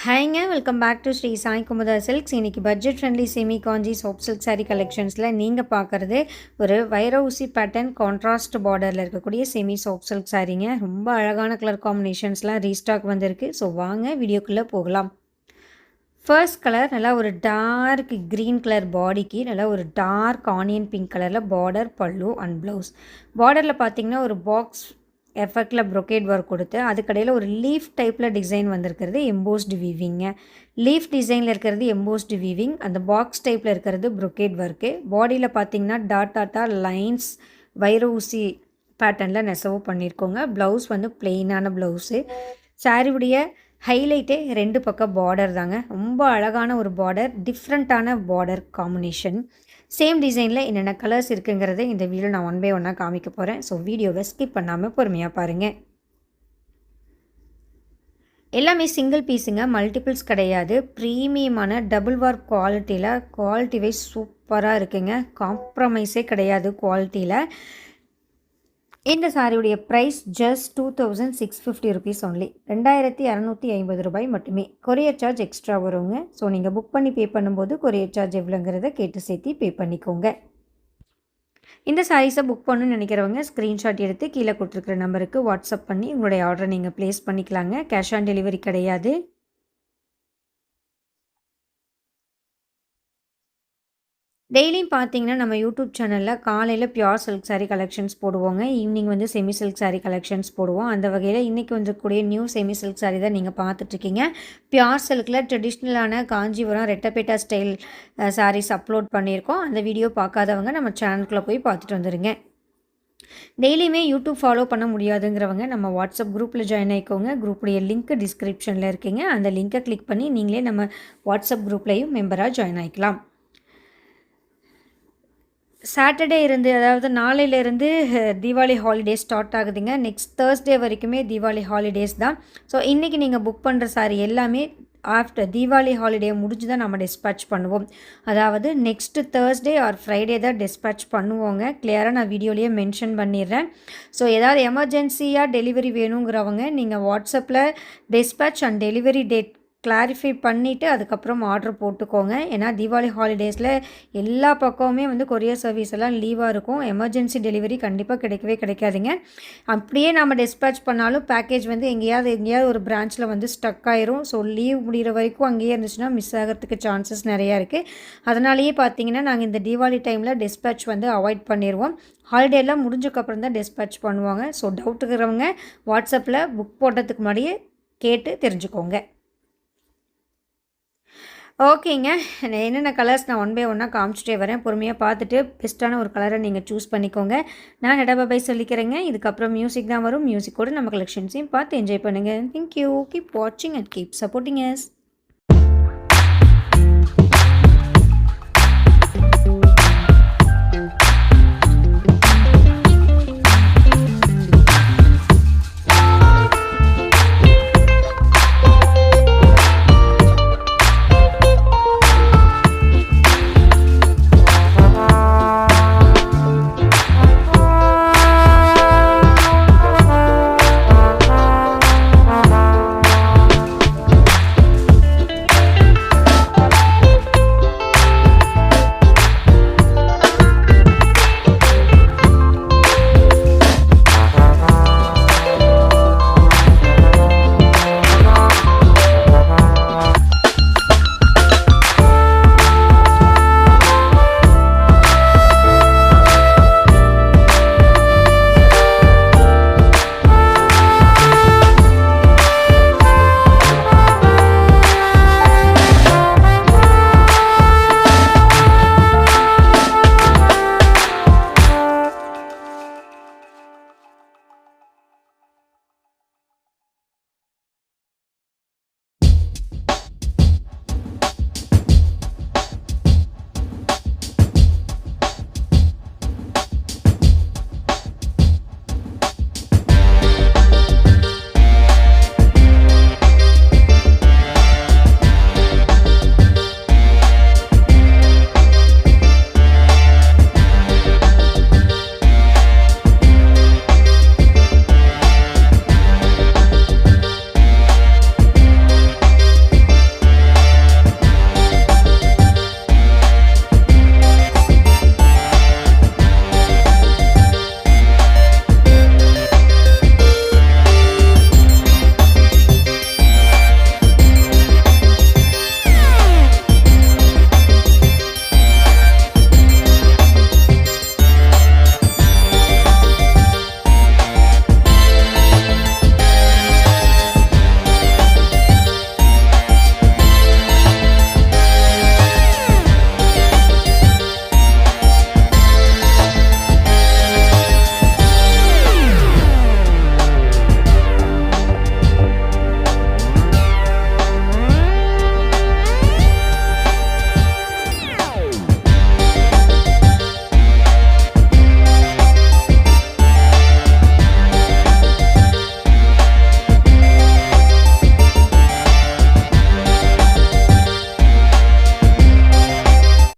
ஹாய்ங்க welcome back to Sri Sai Kumudha silks. இன்றைக்கி budget friendly semi Kanchi soft silk sari கலெக்ஷன்ஸில் நீங்கள் பார்க்குறது ஒரு வைர ஊசி பேட்டர்ன் கான்ட்ராஸ்ட் பார்டரில் இருக்கக்கூடிய செமி சாஃப்ட் சில்க் சாரீங்க. ரொம்ப அழகான கலர் காம்பினேஷன்ஸ்லாம் ரீஸ்டாக் வந்திருக்கு. ஸோ வாங்க வீடியோக்குள்ளே போகலாம். ஃபர்ஸ்ட் கலர் நல்லா ஒரு டார்க் க்ரீன் கலர் பாடிக்கு நல்லா ஒரு டார்க் ஆனியன் பிங்க் கலரில் பார்டர், பல்லு அண்ட் ப்ளவுஸ். பார்டரில் பார்த்தீங்கன்னா ஒரு பாக்ஸ் எஃபெக்டில் ப்ரொக்கேட் ஒர்க் கொடுத்து அதுக்கடையில் ஒரு லீஃப் டைப்பில் டிசைன் வந்திருக்கிறது எம்போஸ்டு வீவிங்க. லீஃப் டிசைனில் இருக்கிறது எம்போஸ்டு வீவிங், அந்த பாக்ஸ் டைப்பில் இருக்கிறது ப்ரொக்கேட் ஒர்க்கு. பாடியில் பார்த்தீங்கன்னா டாட்டா லைன்ஸ் வைர ஊசி பேட்டர்னில் நெசவு பண்ணியிருக்கோங்க. ப்ளவுஸ் வந்து பிளெயினான ப்ளவுஸு. சாரியுடைய ஹைலைட்டே ரெண்டு பக்கம் பார்டர் தாங்க. ரொம்ப அழகான ஒரு பார்டர், டிஃப்ரெண்ட்டான பார்டர் காம்பினேஷன். சேம் டிசைனில் என்னென்ன கலர்ஸ் இருக்குங்கிறத இந்த வீடியோ நான் ஒன் பை ஒன்னாக காமிக்க போகிறேன். ஸோ வீடியோவை ஸ்கிப் பண்ணாமல் பொறுமையாக பாருங்கள். எல்லாமே சிங்கிள் பீஸுங்க, மல்டிபிள்ஸ் கிடையாது. ப்ரீமியமான டபுள் வார்க் குவாலிட்டி வைஸ் சூப்பராக இருக்குங்க. காம்ப்ரமைஸே கிடையாது குவாலிட்டியில். இந்த சாரியுடைய ப்ரைஸ் ஜஸ்ட் 2650 ருபீஸ் ஒன்லி. 2250 ரூபாய் மட்டுமே. கொரியர் சார்ஜ் எக்ஸ்ட்ரா வருங்க. ஸோ நீங்கள் புக் பண்ணி பே பண்ணும்போது கொரியர் சார்ஜ் எவ்வளோங்கிறத கேட்டு சேர்த்து பே பண்ணிக்கோங்க. இந்த சாரீஸை புக் பண்ணணும்னு நினைக்கிறவங்க ஸ்க்ரீன்ஷாட் எடுத்து கீழே கொடுத்துருக்குற நம்பருக்கு வாட்ஸ்அப் பண்ணி உங்களுடைய ஆர்டரை நீங்கள் ப்ளேஸ் பண்ணிக்கலாங்க. கேஷ் ஆன் டெலிவரி கிடையாது. டெய்லியும் பார்த்தீங்கன்னா நம்ம யூடியூப் சேனலில் காலையில் பியூர் சில்க் சாரீ கலெக்ஷன்ஸ் போடுவோங்க. ஈவினிங் வந்து செமி சில்க் சாரீ கலெக்ஷன்ஸ் போடுவோம். அந்த வகையில் இன்றைக்கி வந்துக்கூடிய நியூ செமி சில்க் சாரீ தான் நீங்கள் பார்த்துட்ருக்கீங்க. பியூர் சில்கில் ட்ரெடிஷ்னலான காஞ்சிபுரம் ரெட்டப்பேட்டா ஸ்டைல் சாரீஸ் அப்லோட் பண்ணியிருக்கோம். அந்த வீடியோ பார்க்காதவங்க நம்ம சேனலுக்குள்ளே போய் பார்த்துட்டு வந்துடுங்க. டெய்லியுமே யூடியூப் ஃபாலோ பண்ண முடியாதுங்கிறவங்க நம்ம வாட்ஸ்அப் குரூப்பில் ஜாயின் ஆகிக்கோங்க. குரூப்புடைய லிங்க் டிஸ்கிரிப்ஷனில் இருக்குங்க. அந்த லிங்க்கை கிளிக் பண்ணி நீங்களே நம்ம வாட்ஸ்அப் குரூப்லேயும் மெம்பராக ஜாயின் ஆகிக்கலாம். சாட்டர்டே இருந்து, அதாவது நாளையிலேருந்து தீபாவளி ஹாலிடேஸ் ஸ்டார்ட் ஆகுதுங்க. நெக்ஸ்ட் தேர்ஸ்டே வரைக்குமே தீபாவளி ஹாலிடேஸ் தான். ஸோ இன்றைக்கி நீங்கள் புக் பண்ணுற சாரி எல்லாமே ஆஃப்டர் தீபாவளி ஹாலிடே முடிஞ்சு தான் நம்ம டிஸ்பேட்ச் பண்ணுவோம். அதாவது நெக்ஸ்ட்டு தேர்ஸ்டே ஆர் ஃப்ரைடே தான் டிஸ்பேட்ச் பண்ணுவோங்க. கிளியராக நான் வீடியோலேயே மென்ஷன் பண்ணிடுறேன். ஸோ ஏதாவது எமர்ஜென்சியாக டெலிவரி வேணுங்கிறவங்க நீங்கள் வாட்ஸ்அப்பில் dispatch and delivery date clarify பண்ணிவிட்டு அதுக்கப்புறம் ஆர்டர் போட்டுக்கோங்க. ஏன்னா தீபாவளி ஹாலிடேஸில் எல்லா பக்கமுமே வந்து கொரியர் சர்வீஸ் எல்லாம் லீவாக இருக்கும். எமர்ஜென்சி டெலிவரி கண்டிப்பாக கிடைக்கவே கிடைக்காதுங்க. அப்படியே நம்ம டிஸ்பேட்ச் பண்ணாலும் பேக்கேஜ் வந்து எங்கேயாவது ஒரு பிரான்ச்சில் வந்து ஸ்டக் ஆயிரும். ஸோ லீவ் முடிகிற வரைக்கும் அங்கேயே இருந்துச்சுன்னா மிஸ் ஆகிறதுக்கு சான்சஸ் நிறையா இருக்குது. அதனாலேயே பார்த்தீங்கன்னா நாங்கள் இந்த தீபாவளி டைமில் டிஸ்பேட்ச் வந்து அவாய்ட் பண்ணிடுவோம். ஹாலிடேலாம் முடிஞ்சக்கப்புறம் தான் டிஸ்பேட்ச் பண்ணுவாங்க. ஸோ டவுட் இருக்கிறவங்க வாட்ஸ்அப்பில் புக் போடுறதுக்கு முன்னாடியே கேட்டு தெரிஞ்சுக்கோங்க. ஓகேங்க, என்னென்ன கலர்ஸ் நான் ஒன் பை ஒன்னாக காமிச்சிட்டே வரேன். பொறுமையாக பார்த்துட்டு பெஸ்ட்டான ஒரு கலரை நீங்கள் சூஸ் பண்ணிக்கோங்க. நான் நெடபாய் சொல்லிக்கிறேங்க. இதுக்கப்புறம் மியூசிக் தான் வரும். மியூசிக்கோடு நம்ம கலெக்ஷன்ஸையும் பார்த்து என்ஜாய் பண்ணுங்கள். தேங்க்யூ. கீப் வாட்சிங் அண்ட் கீப் சப்போர்ட்டிங் அஸ்.